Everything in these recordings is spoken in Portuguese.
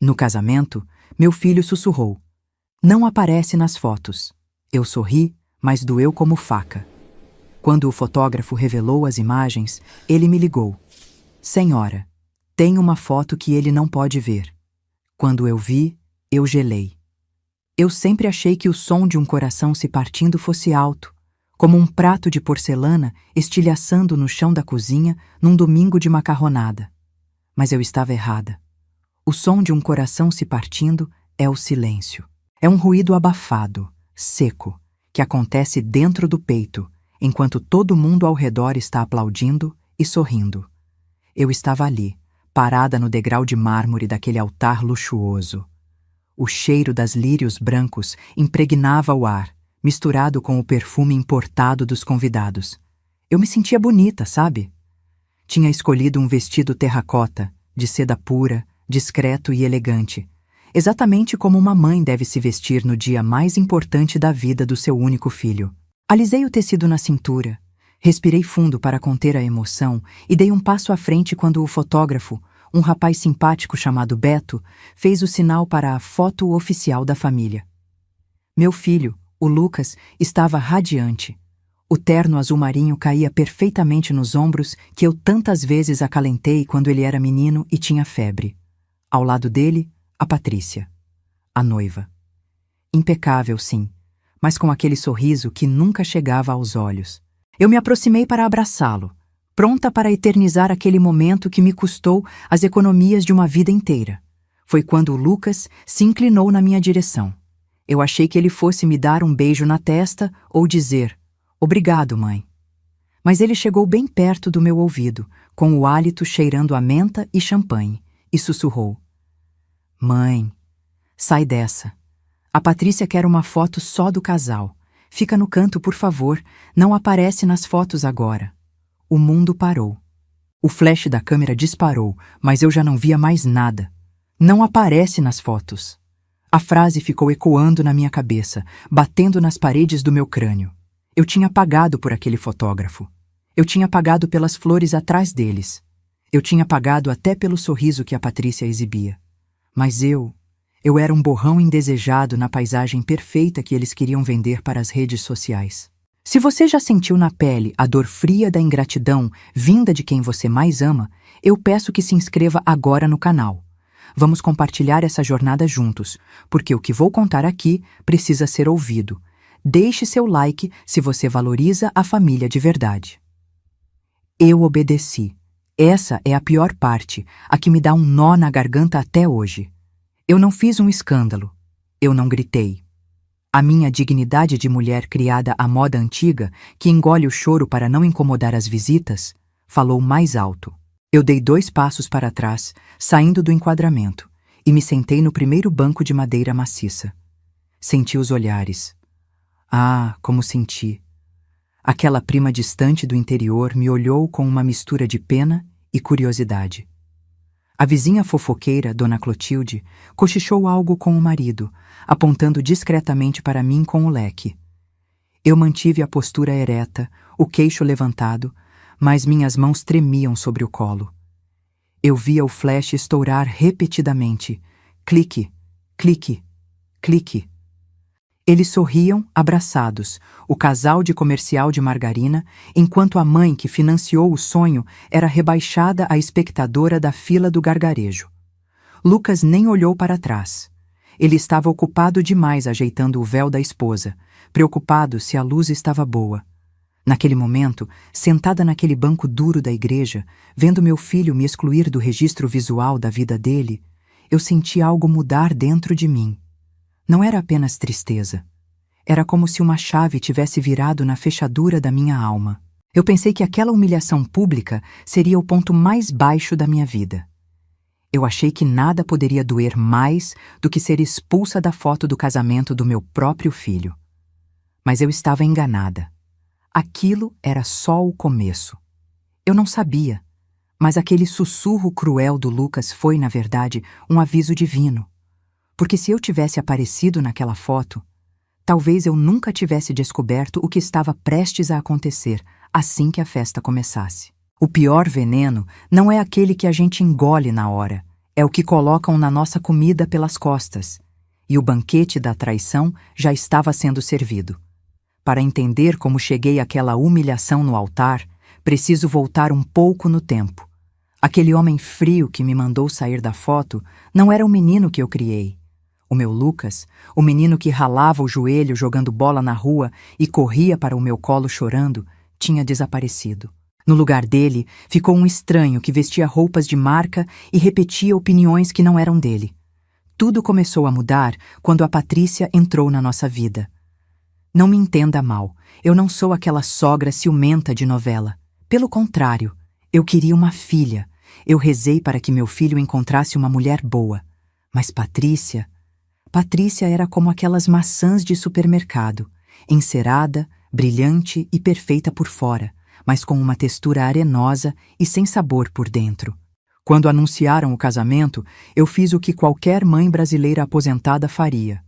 No casamento, meu filho sussurrou: "Não aparece nas fotos." Eu sorri, mas doeu como faca. Quando o fotógrafo revelou as imagens, ele me ligou: "Senhora, tem uma foto que ele não pode ver." Quando eu vi, eu gelei. Eu sempre achei que o som de um coração se partindo fosse alto, como um prato de porcelana estilhaçando no chão da cozinha num domingo de macarronada. Mas eu estava errada. O som de um coração se partindo é o silêncio. É um ruído abafado, seco, que acontece dentro do peito, enquanto todo mundo ao redor está aplaudindo e sorrindo. Eu estava ali, parada no degrau de mármore daquele altar luxuoso. O cheiro das lírios brancos impregnava o ar, misturado com o perfume importado dos convidados. Eu me sentia bonita, sabe? Tinha escolhido um vestido terracota, de seda pura, discreto e elegante, exatamente como uma mãe deve se vestir no dia mais importante da vida do seu único filho. Alisei o tecido na cintura, respirei fundo para conter a emoção e dei um passo à frente quando o fotógrafo, um rapaz simpático chamado Beto, fez o sinal para a foto oficial da família. Meu filho, o Lucas, estava radiante. O terno azul marinho caía perfeitamente nos ombros que eu tantas vezes acalentei quando ele era menino e tinha febre. Ao lado dele, a Patrícia, a noiva. Impecável, sim, mas com aquele sorriso que nunca chegava aos olhos. Eu me aproximei para abraçá-lo, pronta para eternizar aquele momento que me custou as economias de uma vida inteira. Foi quando o Lucas se inclinou na minha direção. Eu achei que ele fosse me dar um beijo na testa ou dizer: "Obrigado, mãe." Mas ele chegou bem perto do meu ouvido, com o hálito cheirando a menta e champanhe, e sussurrou: "Mãe, sai dessa. A Patrícia quer uma foto só do casal. Fica no canto, por favor, não aparece nas fotos agora." O mundo parou. O flash da câmera disparou, mas eu já não via mais nada. "Não aparece nas fotos." A frase ficou ecoando na minha cabeça, batendo nas paredes do meu crânio. Eu tinha pagado por aquele fotógrafo. Eu tinha pagado pelas flores atrás deles. Eu tinha pagado até pelo sorriso que a Patrícia exibia. Mas eu era um borrão indesejado na paisagem perfeita que eles queriam vender para as redes sociais. Se você já sentiu na pele a dor fria da ingratidão vinda de quem você mais ama, eu peço que se inscreva agora no canal. Vamos compartilhar essa jornada juntos, porque o que vou contar aqui precisa ser ouvido. Deixe seu like se você valoriza a família de verdade. Eu obedeci. Essa é a pior parte, a que me dá um nó na garganta até hoje. Eu não fiz um escândalo. Eu não gritei. A minha dignidade de mulher criada à moda antiga, que engole o choro para não incomodar as visitas, falou mais alto. Eu dei 2 passos para trás, saindo do enquadramento, e me sentei no primeiro banco de madeira maciça. Senti os olhares. Ah, como senti! Aquela prima distante do interior me olhou com uma mistura de pena e curiosidade. A vizinha fofoqueira, Dona Clotilde, cochichou algo com o marido, apontando discretamente para mim com o leque. Eu mantive a postura ereta, o queixo levantado, mas minhas mãos tremiam sobre o colo. Eu via o flash estourar repetidamente. Clique, clique, clique. Eles sorriam, abraçados, o casal de comercial de margarina, enquanto a mãe que financiou o sonho era rebaixada a espectadora da fila do gargarejo. Lucas nem olhou para trás. Ele estava ocupado demais ajeitando o véu da esposa, preocupado se a luz estava boa. Naquele momento, sentada naquele banco duro da igreja, vendo meu filho me excluir do registro visual da vida dele, eu senti algo mudar dentro de mim. Não era apenas tristeza. Era como se uma chave tivesse virado na fechadura da minha alma. Eu pensei que aquela humilhação pública seria o ponto mais baixo da minha vida. Eu achei que nada poderia doer mais do que ser expulsa da foto do casamento do meu próprio filho. Mas eu estava enganada. Aquilo era só o começo. Eu não sabia, mas aquele sussurro cruel do Lucas foi, na verdade, um aviso divino. Porque se eu tivesse aparecido naquela foto, talvez eu nunca tivesse descoberto o que estava prestes a acontecer assim que a festa começasse. O pior veneno não é aquele que a gente engole na hora, é o que colocam na nossa comida pelas costas, e o banquete da traição já estava sendo servido. Para entender como cheguei àquela humilhação no altar, preciso voltar um pouco no tempo. Aquele homem frio que me mandou sair da foto não era o menino que eu criei. O meu Lucas, o menino que ralava o joelho jogando bola na rua e corria para o meu colo chorando, tinha desaparecido. No lugar dele, ficou um estranho que vestia roupas de marca e repetia opiniões que não eram dele. Tudo começou a mudar quando a Patrícia entrou na nossa vida. Não me entenda mal, eu não sou aquela sogra ciumenta de novela. Pelo contrário, eu queria uma filha. Eu rezei para que meu filho encontrasse uma mulher boa. Mas Patrícia era como aquelas maçãs de supermercado, encerada, brilhante e perfeita por fora, mas com uma textura arenosa e sem sabor por dentro. Quando anunciaram o casamento, eu fiz o que qualquer mãe brasileira aposentada faria.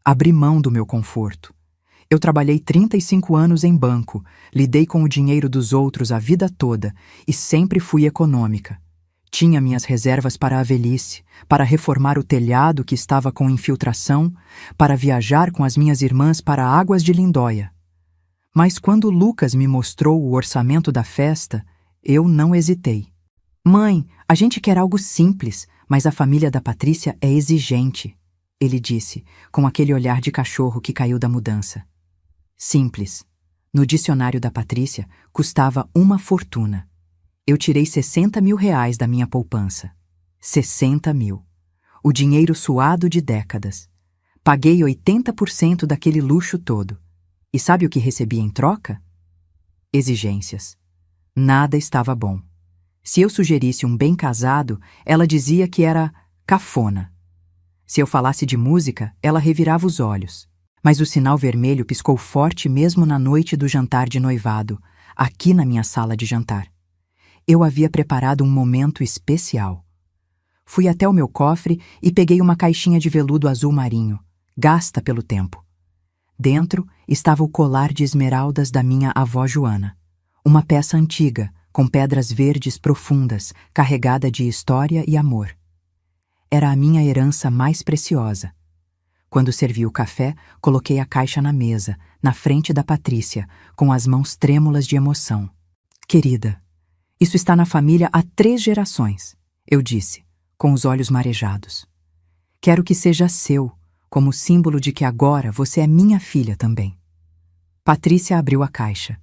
Abri mão do meu conforto. Eu trabalhei 35 anos em banco, lidei com o dinheiro dos outros a vida toda e sempre fui econômica. Tinha minhas reservas para a velhice, para reformar o telhado que estava com infiltração, para viajar com as minhas irmãs para Águas de Lindóia. Mas quando Lucas me mostrou o orçamento da festa, eu não hesitei. Mãe, a gente quer algo simples, mas a família da Patrícia é exigente, ele disse, com aquele olhar de cachorro que caiu da mudança. Simples. No dicionário da Patrícia, custava uma fortuna. Eu tirei 60 mil reais da minha poupança. 60 mil. O dinheiro suado de décadas. Paguei 80% daquele luxo todo. E sabe o que recebi em troca? Exigências. Nada estava bom. Se eu sugerisse um bem casado, ela dizia que era cafona. Se eu falasse de música, ela revirava os olhos. Mas o sinal vermelho piscou forte mesmo na noite do jantar de noivado, aqui na minha sala de jantar. Eu havia preparado um momento especial. Fui até o meu cofre e peguei uma caixinha de veludo azul marinho, gasta pelo tempo. Dentro estava o colar de esmeraldas da minha avó Joana, uma peça antiga, com pedras verdes profundas, carregada de história e amor. Era a minha herança mais preciosa. Quando servi o café, coloquei a caixa na mesa, na frente da Patrícia, com as mãos trêmulas de emoção. Querida, isso está na família há 3 gerações, eu disse, com os olhos marejados. Quero que seja seu, como símbolo de que agora você é minha filha também. Patrícia abriu a caixa.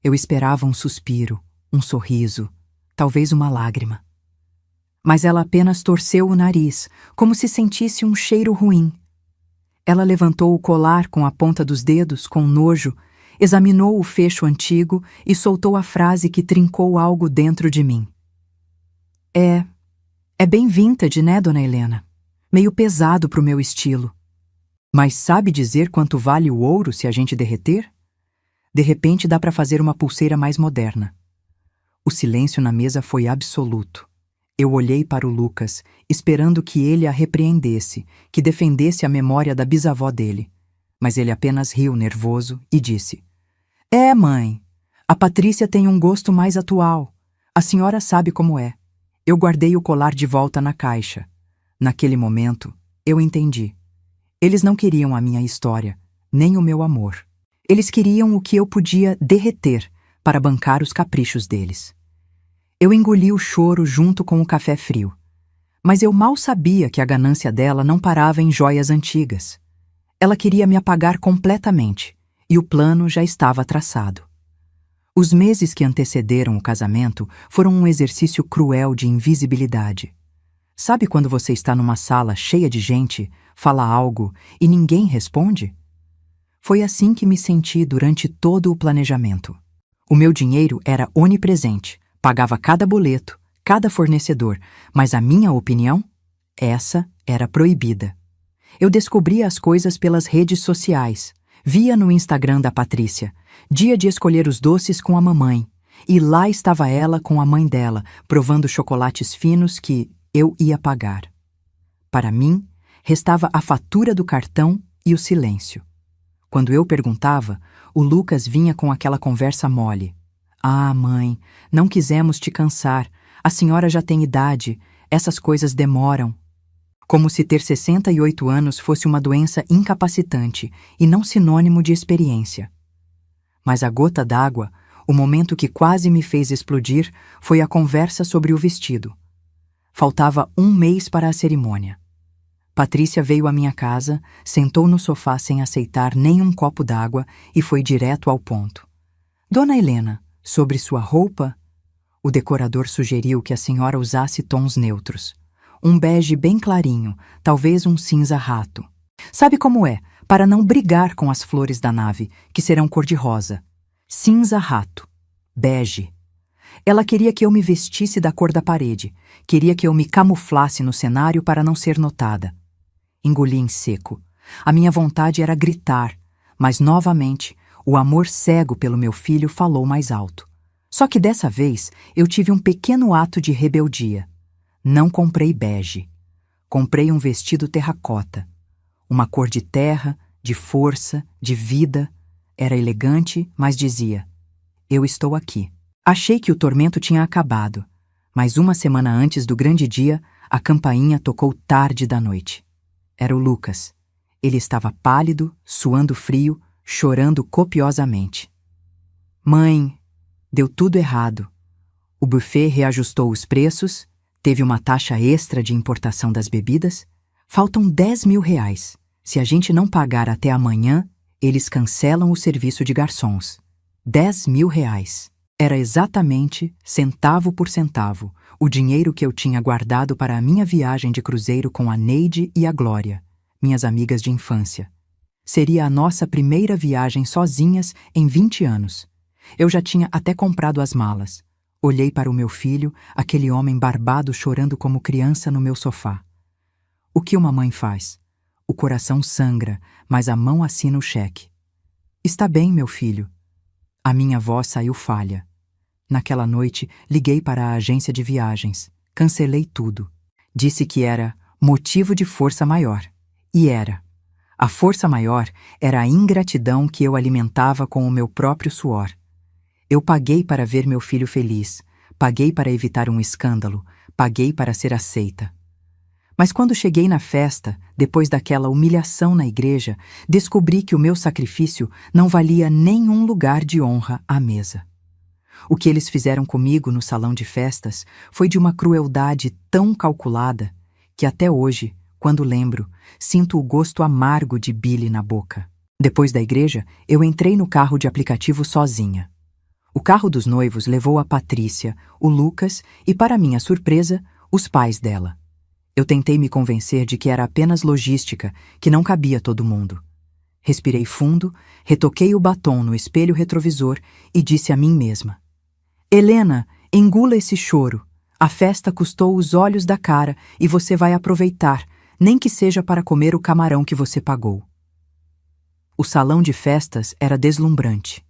Eu esperava um suspiro, um sorriso, talvez uma lágrima. Mas ela apenas torceu o nariz, como se sentisse um cheiro ruim. Ela levantou o colar com a ponta dos dedos, com nojo, examinou o fecho antigo e soltou a frase que trincou algo dentro de mim. É bem vintage, né, dona Helena? Meio pesado pro meu estilo. Mas sabe dizer quanto vale o ouro se a gente derreter? De repente dá para fazer uma pulseira mais moderna. O silêncio na mesa foi absoluto. Eu olhei para o Lucas, esperando que ele a repreendesse, que defendesse a memória da bisavó dele. Mas ele apenas riu nervoso e disse: Mãe, a Patrícia tem um gosto mais atual. A senhora sabe como é. Eu guardei o colar de volta na caixa. Naquele momento, eu entendi. Eles não queriam a minha história, nem o meu amor. Eles queriam o que eu podia derreter para bancar os caprichos deles. Eu engoli o choro junto com o café frio. Mas eu mal sabia que a ganância dela não parava em joias antigas. Ela queria me apagar completamente, e o plano já estava traçado. Os meses que antecederam o casamento foram um exercício cruel de invisibilidade. Sabe quando você está numa sala cheia de gente, fala algo e ninguém responde? Foi assim que me senti durante todo o planejamento. O meu dinheiro era onipresente, pagava cada boleto, cada fornecedor, mas a minha opinião? Essa era proibida. Eu descobria as coisas pelas redes sociais, via no Instagram da Patrícia, dia de escolher os doces com a mamãe, e lá estava ela com a mãe dela, provando chocolates finos que eu ia pagar. Para mim, restava a fatura do cartão e o silêncio. Quando eu perguntava, o Lucas vinha com aquela conversa mole. Mãe, não quisemos te cansar. A senhora já tem idade. Essas coisas demoram. Como se ter 68 anos fosse uma doença incapacitante e não sinônimo de experiência. Mas a gota d'água, o momento que quase me fez explodir, foi a conversa sobre o vestido. Faltava um mês para a cerimônia. Patrícia veio à minha casa, sentou no sofá sem aceitar nem um copo d'água e foi direto ao ponto. Dona Helena, sobre sua roupa? O decorador sugeriu que a senhora usasse tons neutros. Um bege bem clarinho, talvez um cinza rato. Sabe como é, para não brigar com as flores da nave, que serão cor-de-rosa. Cinza rato. Bege. Ela queria que eu me vestisse da cor da parede, queria que eu me camuflasse no cenário para não ser notada. Engoli em seco. A minha vontade era gritar, mas novamente o amor cego pelo meu filho falou mais alto. Só que dessa vez eu tive um pequeno ato de rebeldia. Não comprei bege. Comprei um vestido terracota. Uma cor de terra, de força, de vida. Era elegante, mas dizia: eu estou aqui. Achei que o tormento tinha acabado, mas uma semana antes do grande dia, a campainha tocou tarde da noite. Era o Lucas. Ele estava pálido, suando frio, chorando copiosamente. Mãe, deu tudo errado. O buffet reajustou os preços, teve uma taxa extra de importação das bebidas. Faltam 10 mil reais. Se a gente não pagar até amanhã, eles cancelam o serviço de garçons. 10 mil reais. Era exatamente, centavo por centavo, o dinheiro que eu tinha guardado para a minha viagem de cruzeiro com a Neide e a Glória, minhas amigas de infância. Seria a nossa primeira viagem sozinhas em 20 anos. Eu já tinha até comprado as malas. Olhei para o meu filho, aquele homem barbado chorando como criança no meu sofá. O que uma mãe faz? O coração sangra, mas a mão assina o cheque. Está bem, meu filho. A minha voz saiu falha. Naquela noite, liguei para a agência de viagens. Cancelei tudo. Disse que era motivo de força maior. E era. A força maior era a ingratidão que eu alimentava com o meu próprio suor. Eu paguei para ver meu filho feliz. Paguei para evitar um escândalo. Paguei para ser aceita. Mas quando cheguei na festa, depois daquela humilhação na igreja, descobri que o meu sacrifício não valia nenhum lugar de honra à mesa. O que eles fizeram comigo no salão de festas foi de uma crueldade tão calculada que até hoje, quando lembro, sinto o gosto amargo de bile na boca. Depois da igreja, eu entrei no carro de aplicativo sozinha. O carro dos noivos levou a Patrícia, o Lucas e, para minha surpresa, os pais dela. Eu tentei me convencer de que era apenas logística, que não cabia todo mundo. Respirei fundo, retoquei o batom no espelho retrovisor e disse a mim mesma: Helena, engula esse choro. A festa custou os olhos da cara e você vai aproveitar, nem que seja para comer o camarão que você pagou. O salão de festas era deslumbrante.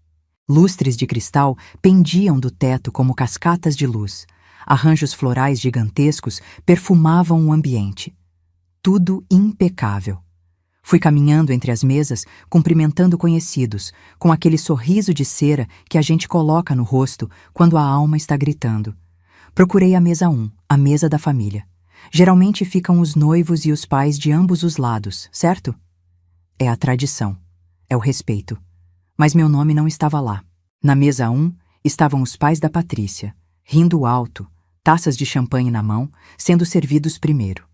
Lustres de cristal pendiam do teto como cascatas de luz. Arranjos florais gigantescos perfumavam o ambiente. Tudo impecável. Fui caminhando entre as mesas, cumprimentando conhecidos, com aquele sorriso de cera que a gente coloca no rosto quando a alma está gritando. Procurei a mesa 1, a mesa da família. Geralmente ficam os noivos e os pais de ambos os lados, certo? É a tradição. É o respeito. Mas meu nome não estava lá. Na mesa 1 estavam os pais da Patrícia, rindo alto, taças de champanhe na mão, sendo servidos primeiro.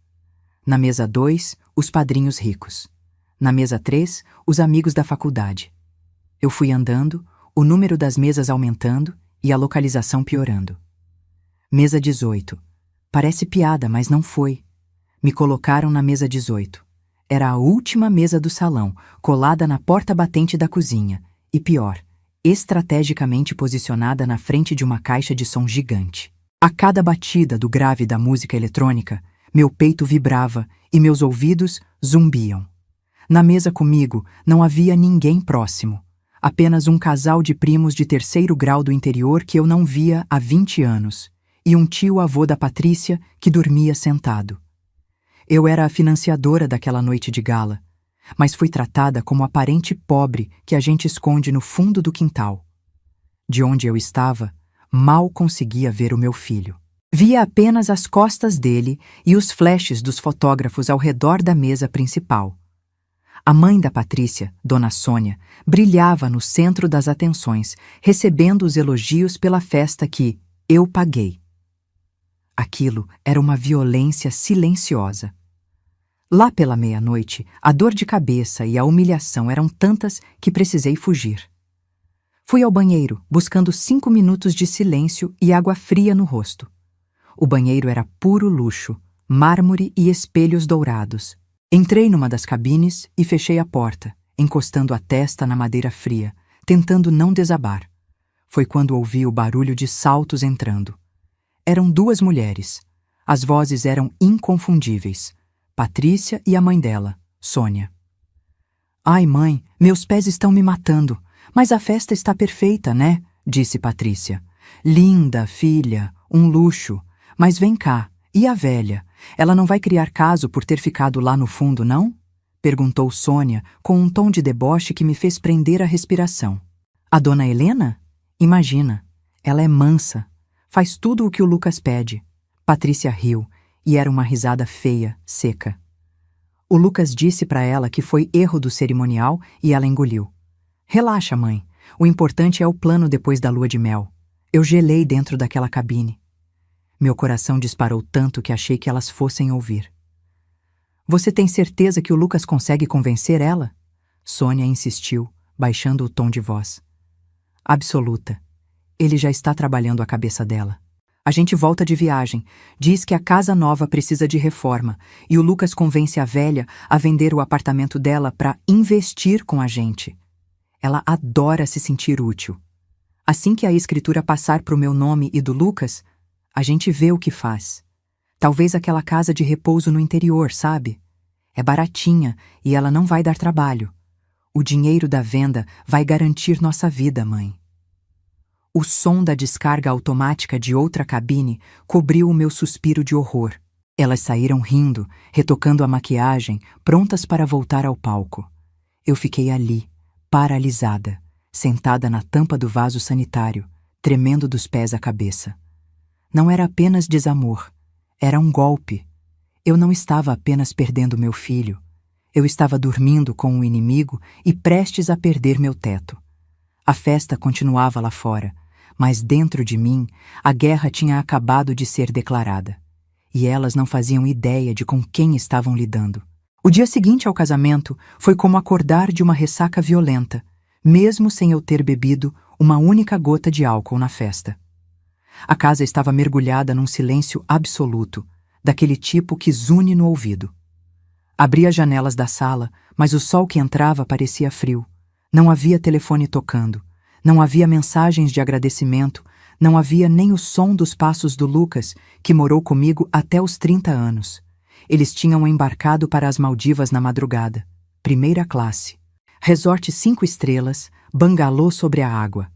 Na mesa 2, os padrinhos ricos. Na mesa 3, os amigos da faculdade. Eu fui andando, o número das mesas aumentando e a localização piorando. Mesa 18. Parece piada, mas não foi. Me colocaram na mesa 18. Era a última mesa do salão, colada na porta batente da cozinha. E pior, estrategicamente posicionada na frente de uma caixa de som gigante. A cada batida do grave da música eletrônica, meu peito vibrava e meus ouvidos zumbiam. Na mesa comigo não havia ninguém próximo. Apenas um casal de primos de terceiro grau do interior que eu não via há 20 anos. E um tio-avô da Patrícia que dormia sentado. Eu era a financiadora daquela noite de gala, mas fui tratada como a parente pobre que a gente esconde no fundo do quintal. De onde eu estava, mal conseguia ver o meu filho. Via apenas as costas dele e os flashes dos fotógrafos ao redor da mesa principal. A mãe da Patrícia, Dona Sônia, brilhava no centro das atenções, recebendo os elogios pela festa que eu paguei. Aquilo era uma violência silenciosa. Lá pela meia-noite, a dor de cabeça e a humilhação eram tantas que precisei fugir. Fui ao banheiro, buscando 5 minutos de silêncio e água fria no rosto. O banheiro era puro luxo, mármore e espelhos dourados. Entrei numa das cabines e fechei a porta, encostando a testa na madeira fria, tentando não desabar. Foi quando ouvi o barulho de saltos entrando. Eram 2 mulheres. As vozes eram inconfundíveis. Patrícia e a mãe dela, Sônia. Ai, mãe, meus pés estão me matando, mas a festa está perfeita, né? Disse Patrícia. Linda, filha, um luxo. Mas vem cá, e a velha? Ela não vai criar caso por ter ficado lá no fundo, não? Perguntou Sônia com um tom de deboche que me fez prender a respiração. A dona Helena? Imagina, ela é mansa. Faz tudo o que o Lucas pede. Patrícia riu, e era uma risada feia, seca. O Lucas disse para ela que foi erro do cerimonial e ela engoliu. Relaxa, mãe. O importante é o plano depois da lua de mel. Eu gelei dentro daquela cabine. Meu coração disparou tanto que achei que elas fossem ouvir. Você tem certeza que o Lucas consegue convencer ela? Sônia insistiu, baixando o tom de voz. Absoluta. Ele já está trabalhando a cabeça dela. A gente volta de viagem, diz que a casa nova precisa de reforma e o Lucas convence a velha a vender o apartamento dela para investir com a gente. Ela adora se sentir útil. Assim que a escritura passar para o meu nome e do Lucas, a gente vê o que faz. Talvez aquela casa de repouso no interior, sabe? É baratinha e ela não vai dar trabalho. O dinheiro da venda vai garantir nossa vida, mãe. O som da descarga automática de outra cabine cobriu o meu suspiro de horror. Elas saíram rindo, retocando a maquiagem, prontas para voltar ao palco. Eu fiquei ali, paralisada, sentada na tampa do vaso sanitário, tremendo dos pés à cabeça. Não era apenas desamor, era um golpe. Eu não estava apenas perdendo meu filho. Eu estava dormindo com o inimigo e prestes a perder meu teto. A festa continuava lá fora, mas dentro de mim a guerra tinha acabado de ser declarada. E elas não faziam ideia de com quem estavam lidando. O dia seguinte ao casamento foi como acordar de uma ressaca violenta, mesmo sem eu ter bebido uma única gota de álcool na festa. A casa estava mergulhada num silêncio absoluto, daquele tipo que zune no ouvido. Abri as janelas da sala, mas o sol que entrava parecia frio. Não havia telefone tocando, não havia mensagens de agradecimento, não havia nem o som dos passos do Lucas, que morou comigo até os 30 anos. Eles tinham embarcado para as Maldivas na madrugada. Primeira classe. Resort 5 estrelas, bangalô sobre a água.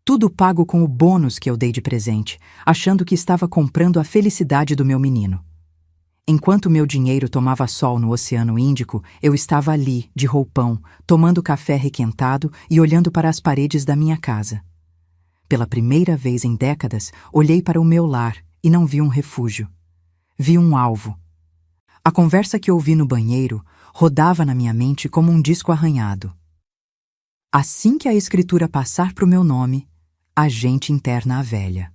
Tudo pago com o bônus que eu dei de presente, achando que estava comprando a felicidade do meu menino. Enquanto meu dinheiro tomava sol no Oceano Índico, eu estava ali, de roupão, tomando café requentado e olhando para as paredes da minha casa. Pela primeira vez em décadas, olhei para o meu lar e não vi um refúgio. Vi um alvo. A conversa que ouvi no banheiro rodava na minha mente como um disco arranhado. Assim que a escritura passar para o meu nome, a gente interna a velha.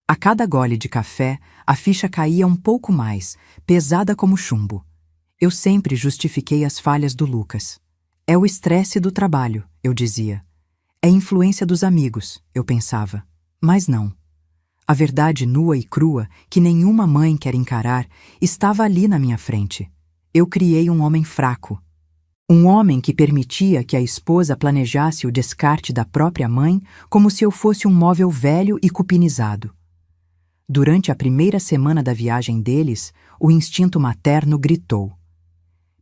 A cada gole de café, a ficha caía um pouco mais, pesada como chumbo. Eu sempre justifiquei as falhas do Lucas. É o estresse do trabalho, eu dizia. É influência dos amigos, eu pensava. Mas não. A verdade nua e crua, que nenhuma mãe quer encarar, estava ali na minha frente. Eu criei um homem fraco. Um homem que permitia que a esposa planejasse o descarte da própria mãe como se eu fosse um móvel velho e cupinizado. Durante a primeira semana da viagem deles, o instinto materno gritou.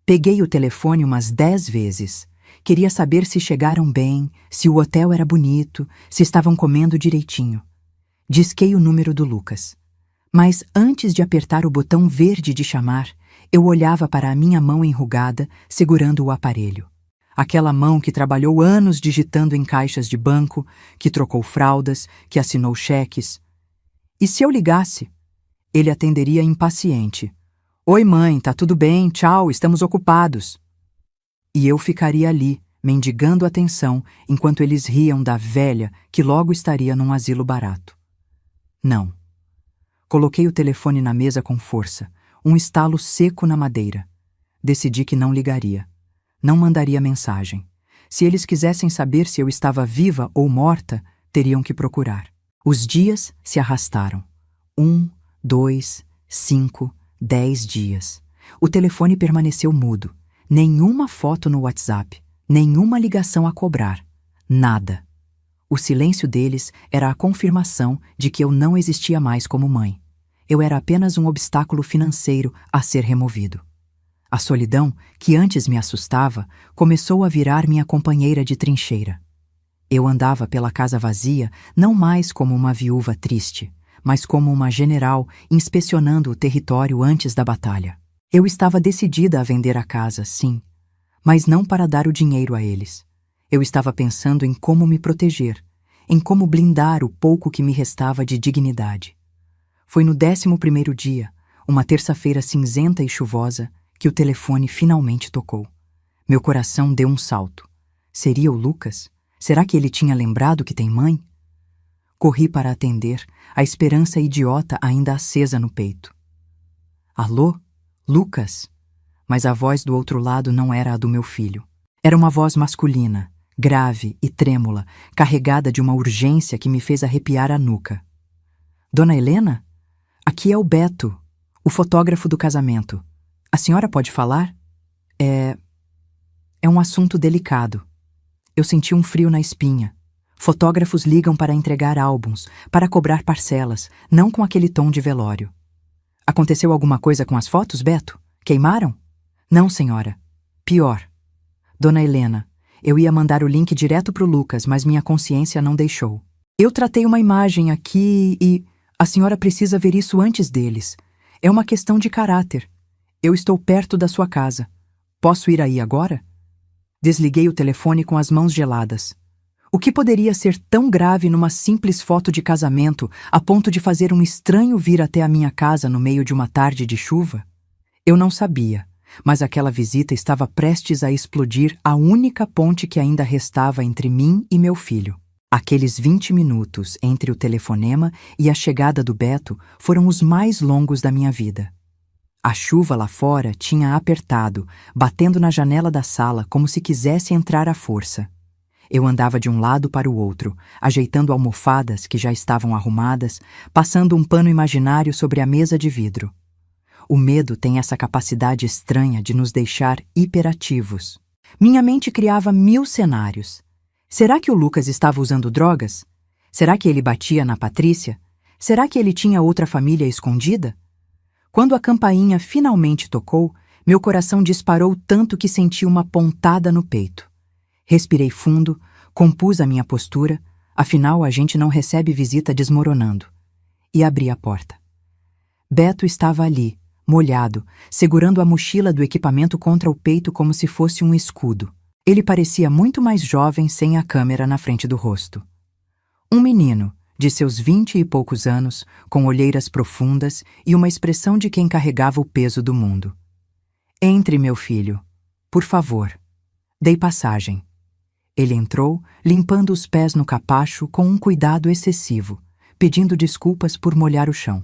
Peguei o telefone umas 10 vezes. Queria saber se chegaram bem, se o hotel era bonito, se estavam comendo direitinho. Disquei o número do Lucas. Mas antes de apertar o botão verde de chamar, eu olhava para a minha mão enrugada, segurando o aparelho. Aquela mão que trabalhou anos digitando em caixas de banco, que trocou fraldas, que assinou cheques. E se eu ligasse? Ele atenderia impaciente. Oi, mãe, tá tudo bem, tchau, estamos ocupados. E eu ficaria ali, mendigando atenção, enquanto eles riam da velha que logo estaria num asilo barato. Não. Coloquei o telefone na mesa com força, um estalo seco na madeira. Decidi que não ligaria. Não mandaria mensagem. Se eles quisessem saber se eu estava viva ou morta, teriam que procurar. Os dias se arrastaram. 1, 2, 5, 10 dias. O telefone permaneceu mudo. Nenhuma foto no WhatsApp, nenhuma ligação a cobrar. Nada. O silêncio deles era a confirmação de que eu não existia mais como mãe. Eu era apenas um obstáculo financeiro a ser removido. A solidão, que antes me assustava, começou a virar minha companheira de trincheira. Eu andava pela casa vazia não mais como uma viúva triste, mas como uma general inspecionando o território antes da batalha. Eu estava decidida a vender a casa, sim, mas não para dar o dinheiro a eles. Eu estava pensando em como me proteger, em como blindar o pouco que me restava de dignidade. Foi no 11º dia, uma terça-feira cinzenta e chuvosa, que o telefone finalmente tocou. Meu coração deu um salto. Seria o Lucas? Será que ele tinha lembrado que tem mãe? Corri para atender, a esperança idiota ainda acesa no peito. Alô? Lucas? Mas a voz do outro lado não era a do meu filho. Era uma voz masculina, grave e trêmula, carregada de uma urgência que me fez arrepiar a nuca. Dona Helena? Aqui é o Beto, o fotógrafo do casamento. A senhora pode falar? É um assunto delicado. Eu senti um frio na espinha. Fotógrafos ligam para entregar álbuns, para cobrar parcelas, não com aquele tom de velório. Aconteceu alguma coisa com as fotos, Beto? Queimaram? Não, senhora. Pior. Dona Helena, eu ia mandar o link direto pro Lucas, mas minha consciência não deixou. Eu tratei uma imagem aqui e a senhora precisa ver isso antes deles. É uma questão de caráter. Eu estou perto da sua casa. Posso ir aí agora? Desliguei o telefone com as mãos geladas. O que poderia ser tão grave numa simples foto de casamento a ponto de fazer um estranho vir até a minha casa no meio de uma tarde de chuva? Eu não sabia, mas aquela visita estava prestes a explodir a única ponte que ainda restava entre mim e meu filho. Aqueles 20 minutos entre o telefonema e a chegada do Beto foram os mais longos da minha vida. A chuva lá fora tinha apertado, batendo na janela da sala como se quisesse entrar à força. Eu andava de um lado para o outro, ajeitando almofadas que já estavam arrumadas, passando um pano imaginário sobre a mesa de vidro. O medo tem essa capacidade estranha de nos deixar hiperativos. Minha mente criava 1000 cenários. Será que o Lucas estava usando drogas? Será que ele batia na Patrícia? Será que ele tinha outra família escondida? Quando a campainha finalmente tocou, meu coração disparou tanto que senti uma pontada no peito. Respirei fundo, compus a minha postura, afinal a gente não recebe visita desmoronando, e abri a porta. Beto estava ali, molhado, segurando a mochila do equipamento contra o peito como se fosse um escudo. Ele parecia muito mais jovem sem a câmera na frente do rosto. Um menino, de seus 20 e poucos anos, com olheiras profundas e uma expressão de quem carregava o peso do mundo. Entre, meu filho. Por favor. Dei passagem. Ele entrou, limpando os pés no capacho com um cuidado excessivo, pedindo desculpas por molhar o chão.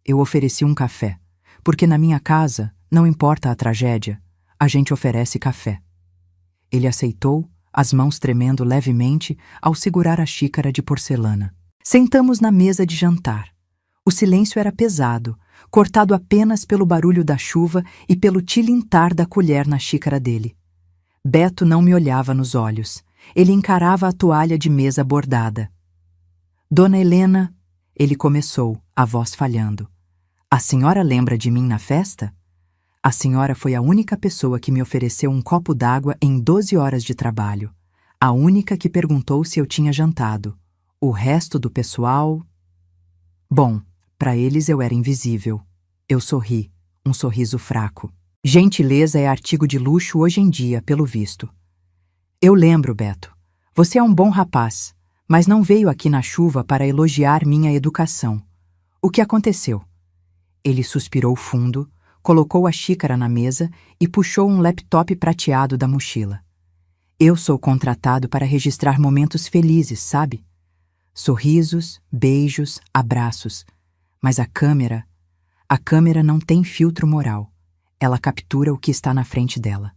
Eu ofereci um café, porque na minha casa, não importa a tragédia, a gente oferece café. Ele aceitou, as mãos tremendo levemente ao segurar a xícara de porcelana. Sentamos na mesa de jantar. O silêncio era pesado, cortado apenas pelo barulho da chuva e pelo tilintar da colher na xícara dele. Beto não me olhava nos olhos. Ele encarava a toalha de mesa bordada. Dona Helena, ele começou, a voz falhando. A senhora lembra de mim na festa? A senhora foi a única pessoa que me ofereceu um copo d'água em 12 horas de trabalho. A única que perguntou se eu tinha jantado. O resto do pessoal... Bom, para eles eu era invisível. Eu sorri, um sorriso fraco. Gentileza é artigo de luxo hoje em dia, pelo visto. Eu lembro, Beto. Você é um bom rapaz, mas não veio aqui na chuva para elogiar minha educação. O que aconteceu? Ele suspirou fundo, colocou a xícara na mesa e puxou um laptop prateado da mochila. Eu sou contratado para registrar momentos felizes, sabe? Sorrisos, beijos, abraços. Mas a câmera não tem filtro moral. Ela captura o que está na frente dela.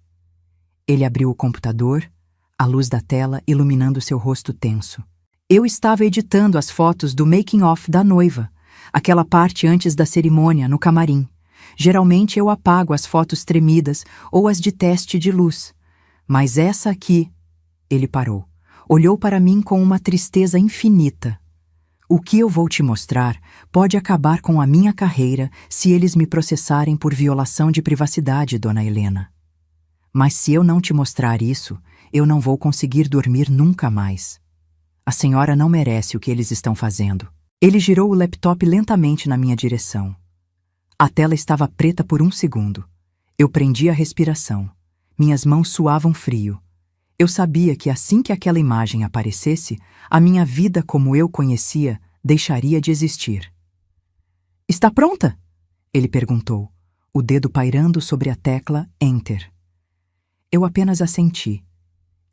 Ele abriu o computador, a luz da tela iluminando seu rosto tenso. Eu estava editando as fotos do making-of da noiva, aquela parte antes da cerimônia, no camarim. Geralmente eu apago as fotos tremidas ou as de teste de luz. Mas essa aqui... Ele parou. Olhou para mim com uma tristeza infinita. O que eu vou te mostrar pode acabar com a minha carreira se eles me processarem por violação de privacidade, dona Helena. Mas se eu não te mostrar isso, eu não vou conseguir dormir nunca mais. A senhora não merece o que eles estão fazendo. Ele girou o laptop lentamente na minha direção. A tela estava preta por um segundo. Eu prendi a respiração. Minhas mãos suavam frio. Eu sabia que assim que aquela imagem aparecesse, a minha vida como eu conhecia deixaria de existir. Está pronta? Ele perguntou, o dedo pairando sobre a tecla Enter. Eu apenas assenti.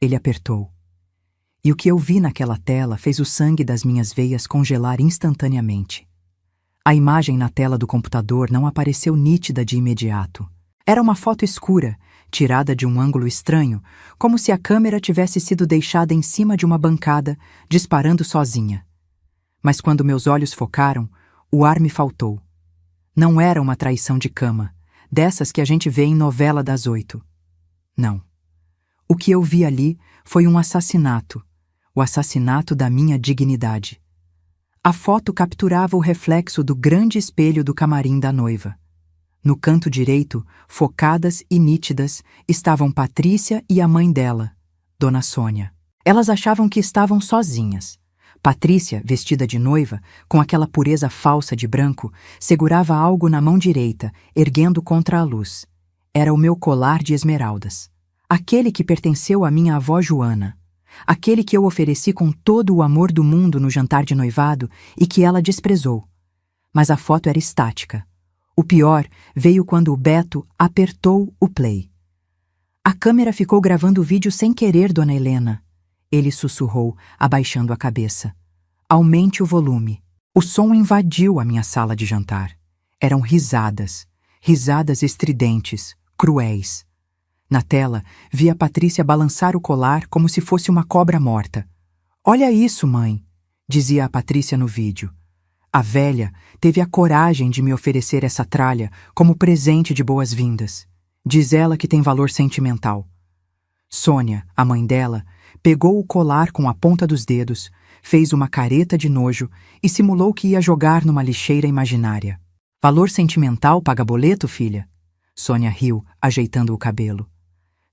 Ele apertou. E o que eu vi naquela tela fez o sangue das minhas veias congelar instantaneamente. A imagem na tela do computador não apareceu nítida de imediato. Era uma foto escura, tirada de um ângulo estranho, como se a câmera tivesse sido deixada em cima de uma bancada, disparando sozinha. Mas quando meus olhos focaram, o ar me faltou. Não era uma traição de cama, dessas que a gente vê em novela das 8. Não. O que eu vi ali foi um assassinato, o assassinato da minha dignidade. A foto capturava o reflexo do grande espelho do camarim da noiva. No canto direito, focadas e nítidas, estavam Patrícia e a mãe dela, Dona Sônia. Elas achavam que estavam sozinhas. Patrícia, vestida de noiva, com aquela pureza falsa de branco, segurava algo na mão direita, erguendo contra a luz. Era o meu colar de esmeraldas. Aquele que pertenceu à minha avó Joana. Aquele que eu ofereci com todo o amor do mundo no jantar de noivado e que ela desprezou. Mas a foto era estática. O pior veio quando o Beto apertou o play. A câmera ficou gravando o vídeo sem querer, dona Helena. Ele sussurrou, abaixando a cabeça. Aumente o volume. O som invadiu a minha sala de jantar. Eram risadas. Risadas estridentes, cruéis. Na tela, vi a Patrícia balançar o colar como se fosse uma cobra morta. Olha isso, mãe, dizia a Patrícia no vídeo. A velha teve a coragem de me oferecer essa tralha como presente de boas-vindas. Diz ela que tem valor sentimental. Sônia, a mãe dela, pegou o colar com a ponta dos dedos, fez uma careta de nojo e simulou que ia jogar numa lixeira imaginária. Valor sentimental paga boleto, filha? Sônia riu, ajeitando o cabelo.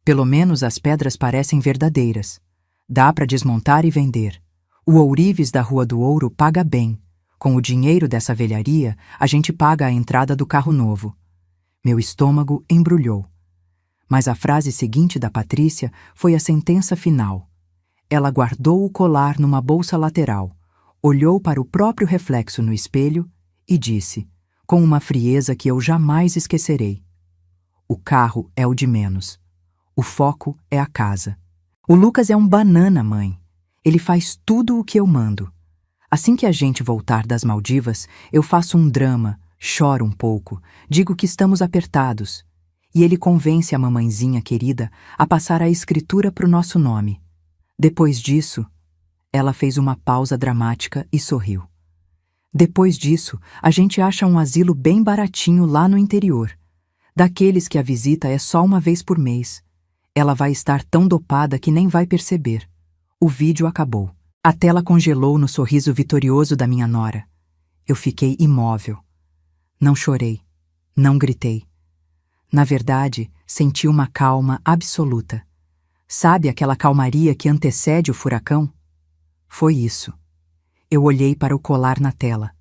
Pelo menos as pedras parecem verdadeiras. Dá para desmontar e vender. O ourives da Rua do Ouro paga bem. Com o dinheiro dessa velharia, a gente paga a entrada do carro novo. Meu estômago embrulhou. Mas a frase seguinte da Patrícia foi a sentença final. Ela guardou o colar numa bolsa lateral, olhou para o próprio reflexo no espelho e disse, com uma frieza que eu jamais esquecerei: o carro é o de menos. O foco é a casa. O Lucas é um banana, mãe. Ele faz tudo o que eu mando. Assim que a gente voltar das Maldivas, eu faço um drama, choro um pouco, digo que estamos apertados. E ele convence a mamãezinha querida a passar a escritura pro nosso nome. Depois disso, ela fez uma pausa dramática e sorriu. Depois disso, a gente acha um asilo bem baratinho lá no interior. Daqueles que a visita é só uma vez por mês. Ela vai estar tão dopada que nem vai perceber. O vídeo acabou. A tela congelou no sorriso vitorioso da minha nora. Eu fiquei imóvel. Não chorei. Não gritei. Na verdade, senti uma calma absoluta. Sabe aquela calmaria que antecede o furacão? Foi isso. Eu olhei para o colar na tela.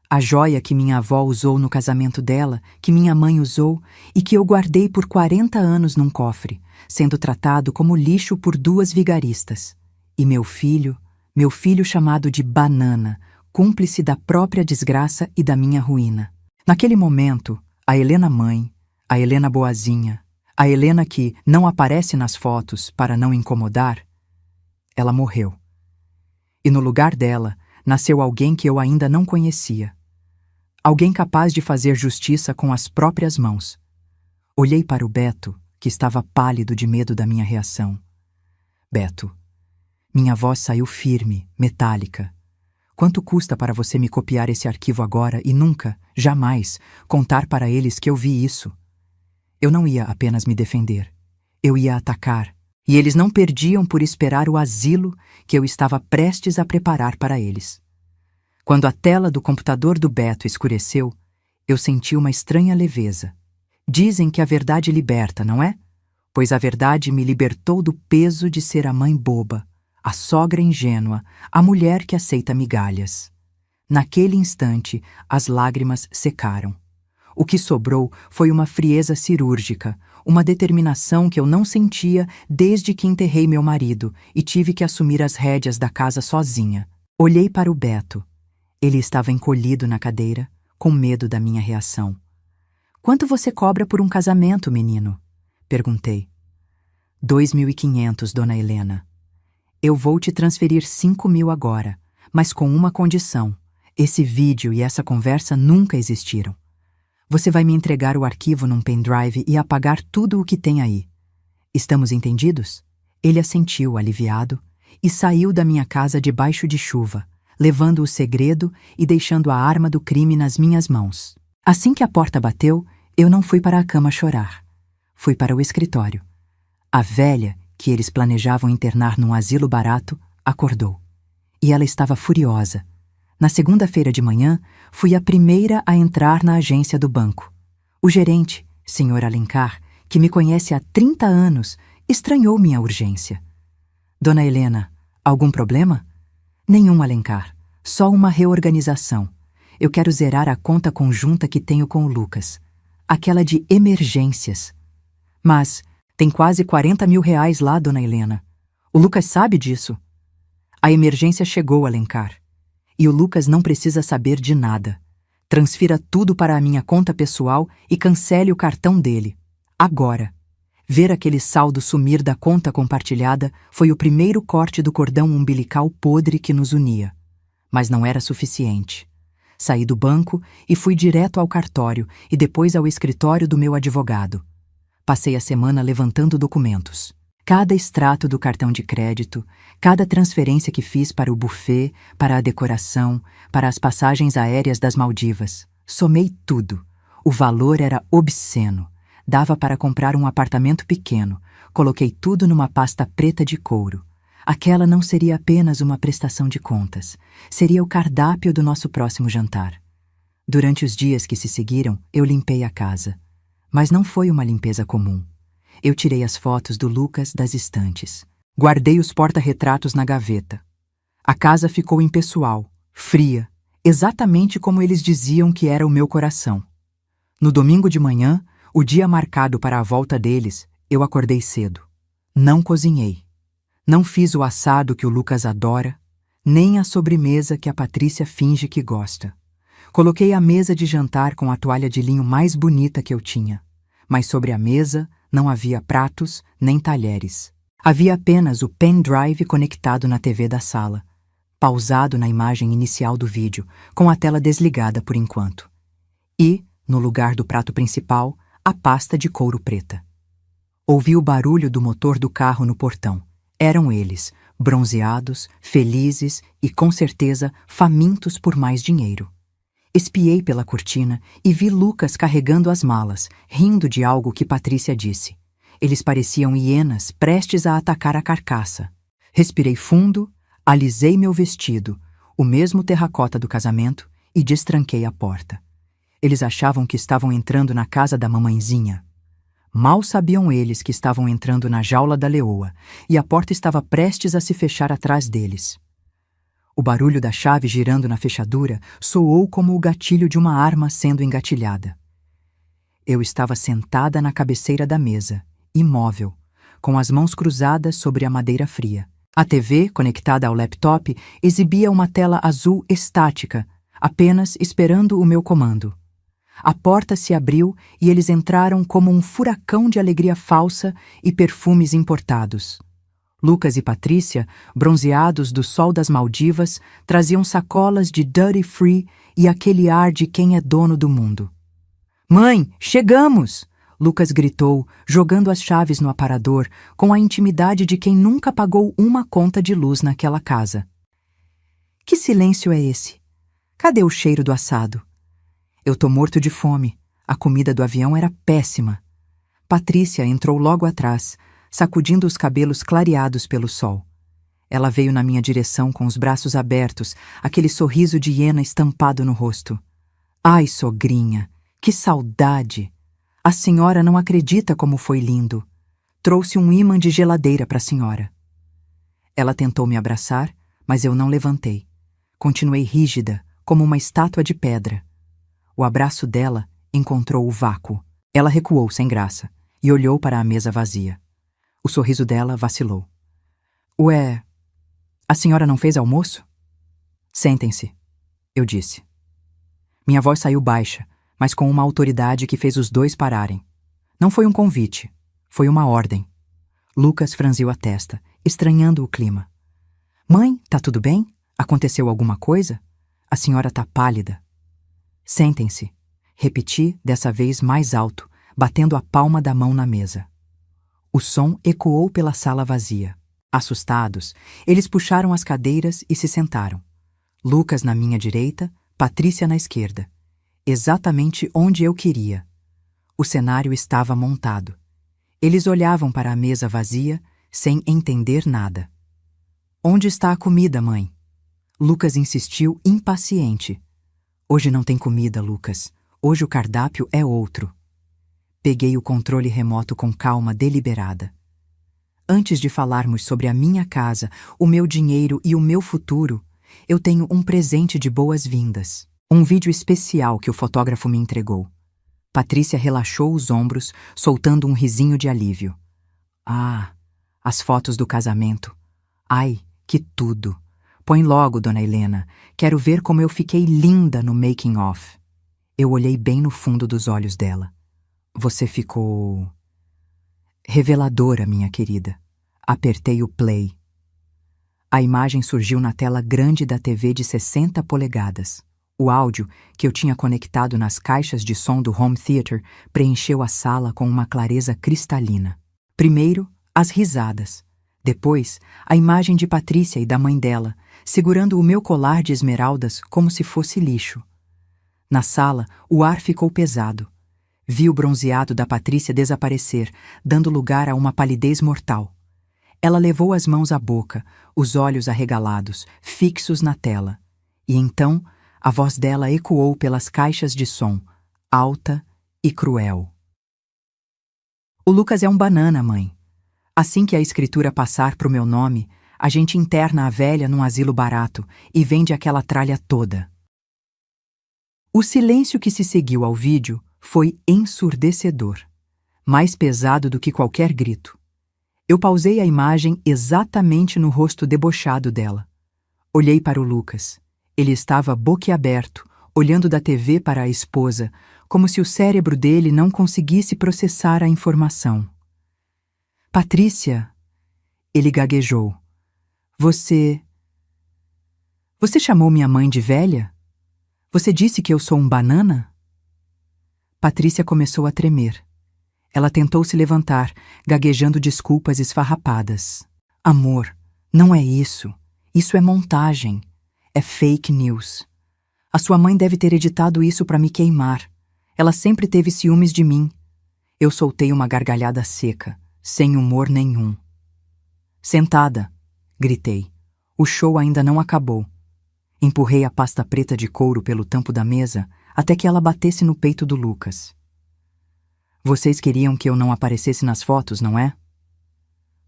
A joia que minha avó usou no casamento dela, que minha mãe usou e que eu guardei por 40 anos num cofre, sendo tratado como lixo por 2 vigaristas. E meu filho chamado de Banana, cúmplice da própria desgraça e da minha ruína. Naquele momento, a Helena mãe, a Helena boazinha, a Helena que não aparece nas fotos para não incomodar, ela morreu. E no lugar dela, nasceu alguém que eu ainda não conhecia. Alguém capaz de fazer justiça com as próprias mãos. Olhei para o Beto, que estava pálido de medo da minha reação. Beto, minha voz saiu firme, metálica. Quanto custa para você me copiar esse arquivo agora e nunca, jamais, contar para eles que eu vi isso? Eu não ia apenas me defender. Eu ia atacar. E eles não perdiam por esperar o asilo que eu estava prestes a preparar para eles. Quando a tela do computador do Beto escureceu, eu senti uma estranha leveza. Dizem que a verdade liberta, não é? Pois a verdade me libertou do peso de ser a mãe boba, a sogra ingênua, a mulher que aceita migalhas. Naquele instante, as lágrimas secaram. O que sobrou foi uma frieza cirúrgica, uma determinação que eu não sentia desde que enterrei meu marido e tive que assumir as rédeas da casa sozinha. Olhei para o Beto. Ele estava encolhido na cadeira, com medo da minha reação. "Quanto você cobra por um casamento, menino?" perguntei. 2.500, dona Helena. Eu vou te transferir 5.000 agora, mas com uma condição. Esse vídeo e essa conversa nunca existiram. Você vai me entregar o arquivo num pendrive e apagar tudo o que tem aí. Estamos entendidos? Ele assentiu, aliviado, e saiu da minha casa debaixo de chuva, levando o segredo e deixando a arma do crime nas minhas mãos. Assim que a porta bateu, eu não fui para a cama chorar. Fui para o escritório. A velha, que eles planejavam internar num asilo barato, acordou. E ela estava furiosa. Na segunda-feira de manhã, fui a primeira a entrar na agência do banco. O gerente, Sr. Alencar, que me conhece há 30 anos, estranhou minha urgência. "Dona Helena, algum problema?" "Nenhum, Alencar. Só uma reorganização. Eu quero zerar a conta conjunta que tenho com o Lucas. Aquela de emergências." "Mas tem quase 40.000 reais lá, dona Helena. O Lucas sabe disso." "A emergência chegou, Alencar. E o Lucas não precisa saber de nada. Transfira tudo para a minha conta pessoal e cancele o cartão dele. Agora." Ver aquele saldo sumir da conta compartilhada foi o primeiro corte do cordão umbilical podre que nos unia. Mas não era suficiente. Saí do banco e fui direto ao cartório e depois ao escritório do meu advogado. Passei a semana levantando documentos. Cada extrato do cartão de crédito, cada transferência que fiz para o buffet, para a decoração, para as passagens aéreas das Maldivas. Somei tudo. O valor era obsceno. Dava para comprar um apartamento pequeno. Coloquei tudo numa pasta preta de couro. Aquela não seria apenas uma prestação de contas. Seria o cardápio do nosso próximo jantar. Durante os dias que se seguiram, eu limpei a casa. Mas não foi uma limpeza comum. Eu tirei as fotos do Lucas das estantes. Guardei os porta-retratos na gaveta. A casa ficou impessoal, fria, exatamente como eles diziam que era o meu coração. No domingo de manhã, o dia marcado para a volta deles, eu acordei cedo. Não cozinhei. Não fiz o assado que o Lucas adora, nem a sobremesa que a Patrícia finge que gosta. Coloquei a mesa de jantar com a toalha de linho mais bonita que eu tinha. Mas sobre a mesa não havia pratos nem talheres. Havia apenas o pendrive conectado na TV da sala, pausado na imagem inicial do vídeo, com a tela desligada por enquanto. E, no lugar do prato principal, a pasta de couro preta. Ouvi o barulho do motor do carro no portão. Eram eles, bronzeados, felizes e, com certeza, famintos por mais dinheiro. Espiei pela cortina e vi Lucas carregando as malas, rindo de algo que Patrícia disse. Eles pareciam hienas prestes a atacar a carcaça. Respirei fundo, alisei meu vestido, o mesmo terracota do casamento, e destranquei a porta. Eles achavam que estavam entrando na casa da mamãezinha. Mal sabiam eles que estavam entrando na jaula da leoa, e a porta estava prestes a se fechar atrás deles. O barulho da chave girando na fechadura soou como o gatilho de uma arma sendo engatilhada. Eu estava sentada na cabeceira da mesa, imóvel, com as mãos cruzadas sobre a madeira fria. A TV, conectada ao laptop, exibia uma tela azul estática, apenas esperando o meu comando. A porta se abriu e eles entraram como um furacão de alegria falsa e perfumes importados. Lucas e Patrícia, bronzeados do sol das Maldivas, traziam sacolas de duty free e aquele ar de quem é dono do mundo. "Mãe, chegamos!" Lucas gritou, jogando as chaves no aparador, com a intimidade de quem nunca pagou uma conta de luz naquela casa. Que silêncio é esse? Cadê o cheiro do assado? Eu tô morto de fome. A comida do avião era péssima. Patrícia entrou logo atrás, sacudindo os cabelos clareados pelo sol. Ela veio na minha direção com os braços abertos, aquele sorriso de hiena estampado no rosto. "Ai, sogrinha, que saudade! A senhora não acredita como foi lindo. Trouxe um ímã de geladeira para a senhora." Ela tentou me abraçar, mas eu não levantei. Continuei rígida, como uma estátua de pedra. O abraço dela encontrou o vácuo. Ela recuou sem graça e olhou para a mesa vazia. O sorriso dela vacilou. "Ué, a senhora não fez almoço?" "Sentem-se", eu disse. Minha voz saiu baixa, mas com uma autoridade que fez os dois pararem. Não foi um convite, foi uma ordem. Lucas franziu a testa, estranhando o clima. "Mãe, tá tudo bem? Aconteceu alguma coisa? A senhora tá pálida." "Sentem-se", repeti, dessa vez mais alto, batendo a palma da mão na mesa. O som ecoou pela sala vazia. Assustados, eles puxaram as cadeiras e se sentaram. Lucas na minha direita, Patrícia na esquerda. Exatamente onde eu queria. O cenário estava montado. Eles olhavam para a mesa vazia, sem entender nada. "Onde está a comida, mãe?" Lucas insistiu, impaciente. "Hoje não tem comida, Lucas. Hoje o cardápio é outro." Peguei o controle remoto com calma deliberada. "Antes de falarmos sobre a minha casa, o meu dinheiro e o meu futuro, eu tenho um presente de boas-vindas. Um vídeo especial que o fotógrafo me entregou." Patrícia relaxou os ombros, soltando um risinho de alívio. "Ah, as fotos do casamento. Ai, que tudo. Põe logo, dona Helena. Quero ver como eu fiquei linda no making of." Eu olhei bem no fundo dos olhos dela. "Você ficou reveladora, minha querida." Apertei o play. A imagem surgiu na tela grande da TV de 60 polegadas. O áudio, que eu tinha conectado nas caixas de som do home theater, preencheu a sala com uma clareza cristalina. Primeiro, as risadas. Depois, a imagem de Patrícia e da mãe dela, segurando o meu colar de esmeraldas como se fosse lixo. Na sala, o ar ficou pesado. Vi o bronzeado da Patrícia desaparecer, dando lugar a uma palidez mortal. Ela levou as mãos à boca, os olhos arregalados, fixos na tela. E então, a voz dela ecoou pelas caixas de som, alta e cruel. "O Lucas é um banana, mãe. Assim que a escritura passar pro meu nome, a gente interna a velha num asilo barato e vende aquela tralha toda." O silêncio que se seguiu ao vídeo foi ensurdecedor, mais pesado do que qualquer grito. Eu pausei a imagem exatamente no rosto debochado dela. Olhei para o Lucas. Ele estava boquiaberto, olhando da TV para a esposa, como se o cérebro dele não conseguisse processar a informação. "Patrícia", ele gaguejou. Você chamou minha mãe de velha? Você disse que eu sou um banana?" Patrícia começou a tremer. Ela tentou se levantar, gaguejando desculpas esfarrapadas. "Amor, não é isso. Isso é montagem. É fake news. A sua mãe deve ter editado isso para me queimar. Ela sempre teve ciúmes de mim." Eu soltei uma gargalhada seca, sem humor nenhum. "Sentada", gritei. O show ainda não acabou. Empurrei a pasta preta de couro pelo tampo da mesa até que ela batesse no peito do Lucas. "Vocês queriam que eu não aparecesse nas fotos, não é?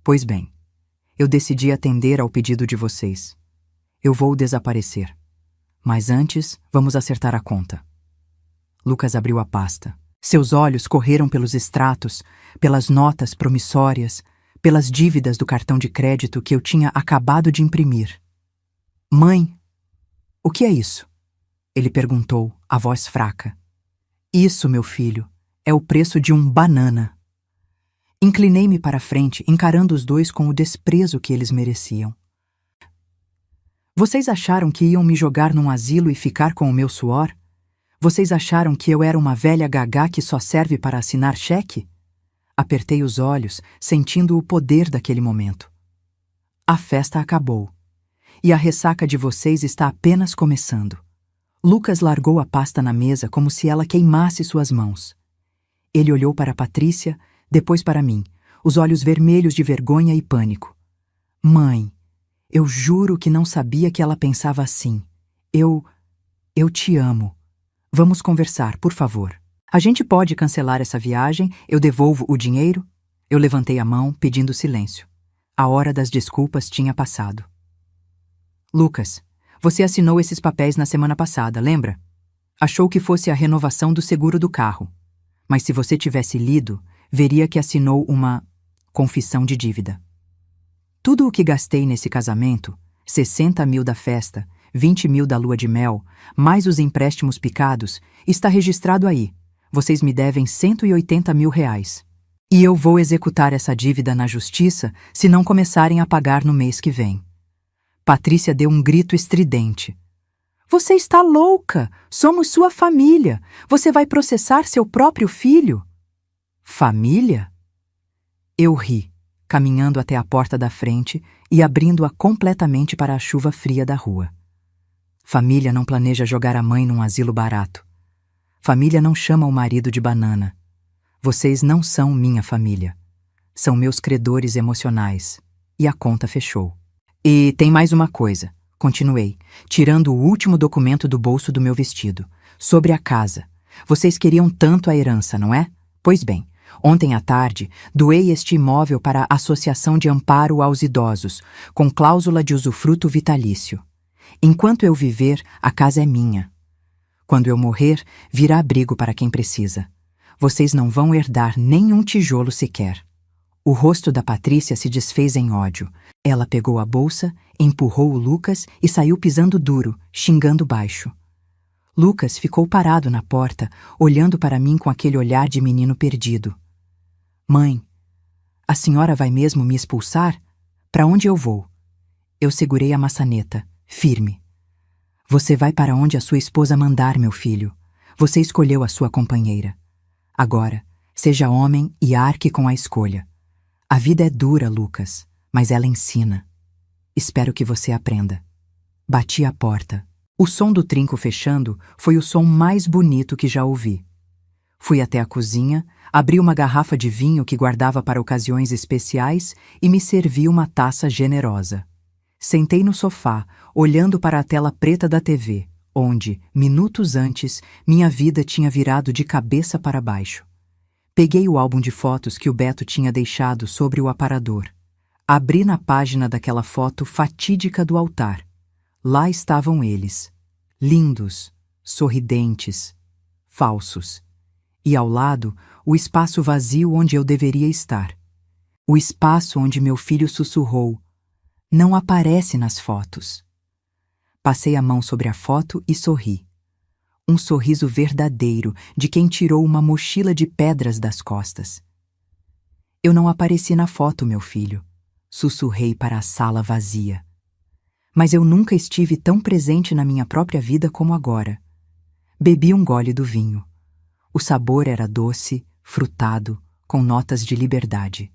Pois bem, eu decidi atender ao pedido de vocês. Eu vou desaparecer. Mas antes, vamos acertar a conta." Lucas abriu a pasta. Seus olhos correram pelos extratos, pelas notas promissórias, pelas dívidas do cartão de crédito que eu tinha acabado de imprimir. Mãe, o que é isso? Ele perguntou, a voz fraca. Isso, meu filho, é o preço de um banana. Inclinei-me para a frente, encarando os dois com o desprezo que eles mereciam. Vocês acharam que iam me jogar num asilo e ficar com o meu suor? Vocês acharam que eu era uma velha gagá que só serve para assinar cheque? Apertei os olhos, sentindo o poder daquele momento. A festa acabou. E a ressaca de vocês está apenas começando. Lucas largou a pasta na mesa como se ela queimasse suas mãos. Ele olhou para Patrícia, depois para mim, os olhos vermelhos de vergonha e pânico. Mãe, eu juro que não sabia que ela pensava assim. Eu te amo. Vamos conversar, por favor. A gente pode cancelar essa viagem? Eu devolvo o dinheiro? Eu levantei a mão, pedindo silêncio. A hora das desculpas tinha passado. Lucas, você assinou esses papéis na semana passada, lembra? Achou que fosse a renovação do seguro do carro. Mas se você tivesse lido, veria que assinou uma confissão de dívida. Tudo o que gastei nesse casamento, 60 mil da festa, 20 mil da lua de mel, mais os empréstimos picados, está registrado aí. Vocês me devem 180 mil reais. E eu vou executar essa dívida na justiça se não começarem a pagar no mês que vem. Patrícia deu um grito estridente. Você está louca! Somos sua família! Você vai processar seu próprio filho? Família? Eu ri, caminhando até a porta da frente e abrindo-a completamente para a chuva fria da rua. Família não planeja jogar a mãe num asilo barato. Família não chama o marido de banana. Vocês não são minha família. São meus credores emocionais. E a conta fechou. E tem mais uma coisa, continuei, tirando o último documento do bolso do meu vestido. Sobre a casa. Vocês queriam tanto a herança, não é? Pois bem, ontem à tarde, doei este imóvel para a Associação de Amparo aos Idosos, com cláusula de usufruto vitalício. Enquanto eu viver, a casa é minha. Quando eu morrer, virá abrigo para quem precisa. Vocês não vão herdar nem um tijolo sequer. O rosto da Patrícia se desfez em ódio. Ela pegou a bolsa, empurrou o Lucas e saiu pisando duro, xingando baixo. Lucas ficou parado na porta, olhando para mim com aquele olhar de menino perdido. Mãe, a senhora vai mesmo me expulsar? Para onde eu vou? Eu segurei a maçaneta, firme. Você vai para onde a sua esposa mandar, meu filho. Você escolheu a sua companheira. Agora, seja homem e arque com a escolha. A vida é dura, Lucas, mas ela ensina. Espero que você aprenda. Bati a porta. O som do trinco fechando foi o som mais bonito que já ouvi. Fui até a cozinha, abri uma garrafa de vinho que guardava para ocasiões especiais e me servi uma taça generosa. Sentei no sofá, olhando para a tela preta da TV, onde, minutos antes, minha vida tinha virado de cabeça para baixo. Peguei o álbum de fotos que o Beto tinha deixado sobre o aparador. Abri na página daquela foto fatídica do altar. Lá estavam eles, lindos, sorridentes, falsos. E ao lado, o espaço vazio onde eu deveria estar. O espaço onde meu filho sussurrou: não aparece nas fotos. Passei a mão sobre a foto e sorri. Um sorriso verdadeiro de quem tirou uma mochila de pedras das costas. Eu não apareci na foto, meu filho. Sussurrei para a sala vazia. Mas eu nunca estive tão presente na minha própria vida como agora. Bebi um gole do vinho. O sabor era doce, frutado, com notas de liberdade.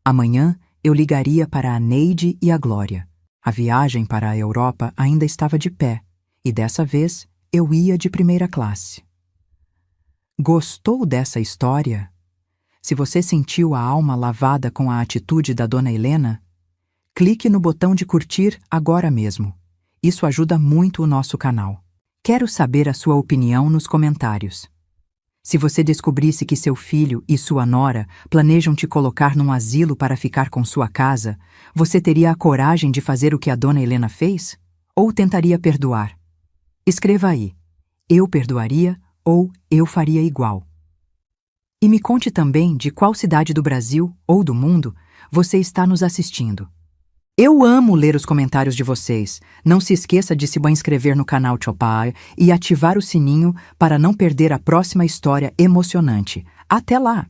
Amanhã eu ligaria para a Neide e a Glória. A viagem para a Europa ainda estava de pé, e dessa vez eu ia de primeira classe. Gostou dessa história? Se você sentiu a alma lavada com a atitude da Dona Helena, clique no botão de curtir agora mesmo. Isso ajuda muito o nosso canal. Quero saber a sua opinião nos comentários. Se você descobrisse que seu filho e sua nora planejam te colocar num asilo para ficar com sua casa, você teria a coragem de fazer o que a Dona Helena fez? Ou tentaria perdoar? Escreva aí: eu perdoaria ou eu faria igual. E me conte também de qual cidade do Brasil ou do mundo você está nos assistindo. Eu amo ler os comentários de vocês. Não se esqueça de se inscrever no canal Chopai e ativar o sininho para não perder a próxima história emocionante. Até lá!